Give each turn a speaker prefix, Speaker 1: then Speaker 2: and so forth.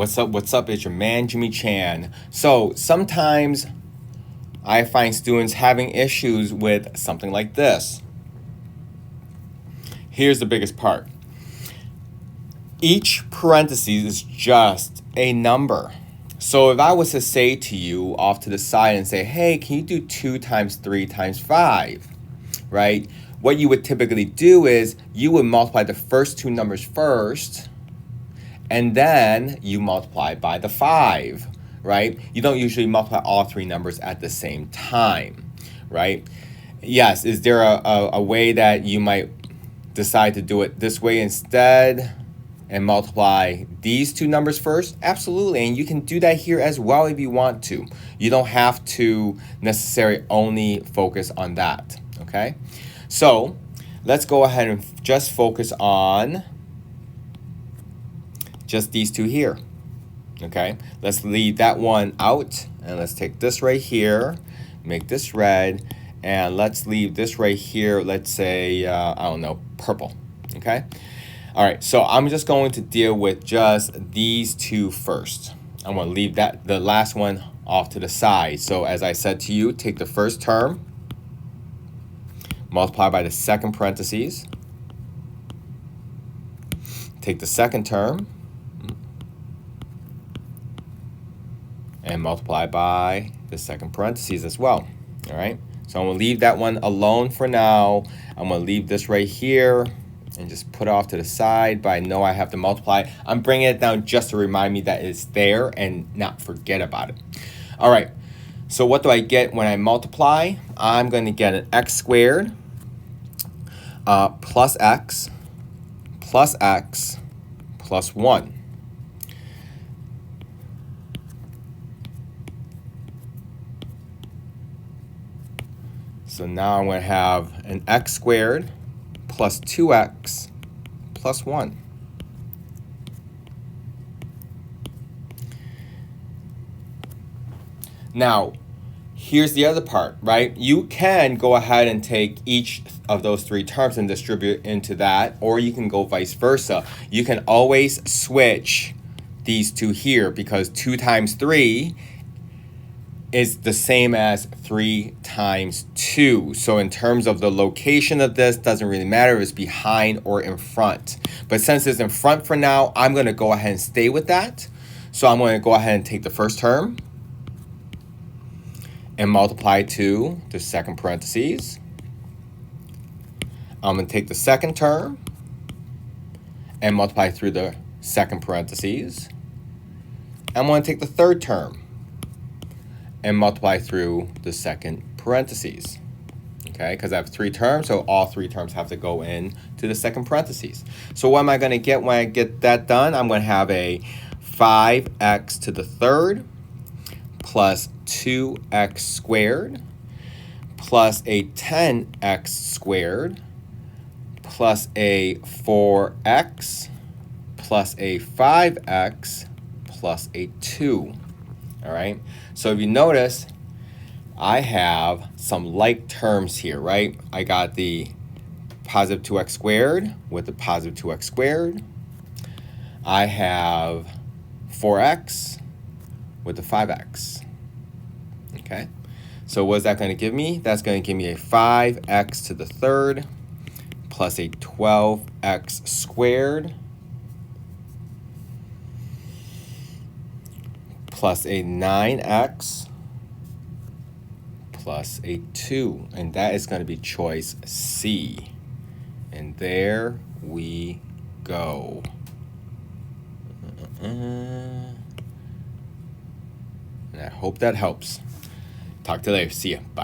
Speaker 1: What's up? What's up? It's your man, Jimmy Chan. So sometimes I find students having issues with something like this. Here's the biggest part. Each parentheses is just a number. So if I was to say to you off to the side and say, hey, can you do 2 times 3 times 5, right? What you would typically do is you would multiply the first 2 numbers first, and then you multiply by the 5, right? You don't usually multiply all 3 numbers at the same time, right? Yes, is there a way that you might decide to do it this way instead and multiply these 2 numbers first? Absolutely, and you can do that here as well if you want to. You don't have to necessarily only focus on that, okay? So let's go ahead and just focus on just these 2 here, okay? Let's leave that one out, and let's take this right here, make this red, and let's leave this right here, let's say, I don't know, purple, okay? All right, so I'm just going to deal with just these 2 first. I'm going to leave the last one off to the side. So as I said to you, take the first term, multiply by the second parentheses, take the second term, and multiply by the second parentheses as well, all right? So I'm gonna leave that one alone for now. I'm gonna leave this right here and just put it off to the side, but I know I have to multiply. I'm bringing it down just to remind me that it's there and not forget about it. All right, so what do I get when I multiply? I'm gonna get an x squared plus x plus 1. So now I'm going to have an x squared plus 2x plus 1. Now, here's the other part, right? You can go ahead and take each of those 3 terms and distribute into that, or you can go vice versa. You can always switch these 2 here because 2 times 3 is the same as 3 times 2. So in terms of the location of this, doesn't really matter if it's behind or in front. But since it's in front for now, I'm going to go ahead and stay with that. So I'm going to go ahead and take the first term and multiply to the second parentheses. I'm going to take the second term and multiply through the second parentheses. I'm going to take the third term and multiply through the second parentheses, okay? Because I have 3 terms, so all 3 terms have to go in to the second parentheses. So what am I going to get when I get that done? I'm going to have a 5x to the third plus 2x squared plus a 10x squared plus a 4x plus a 5x plus a 2. All right, so if you notice, I have some like terms here, right? I got the positive 2x squared with the positive 2x squared. I have 4x with the 5x, okay? So what's that going to give me? That's going to give me a 5x to the third plus a 12x squared plus a 9x plus a 2. And that is going to be choice C. And there we go. And I hope that helps. Talk to you later. See ya. Bye.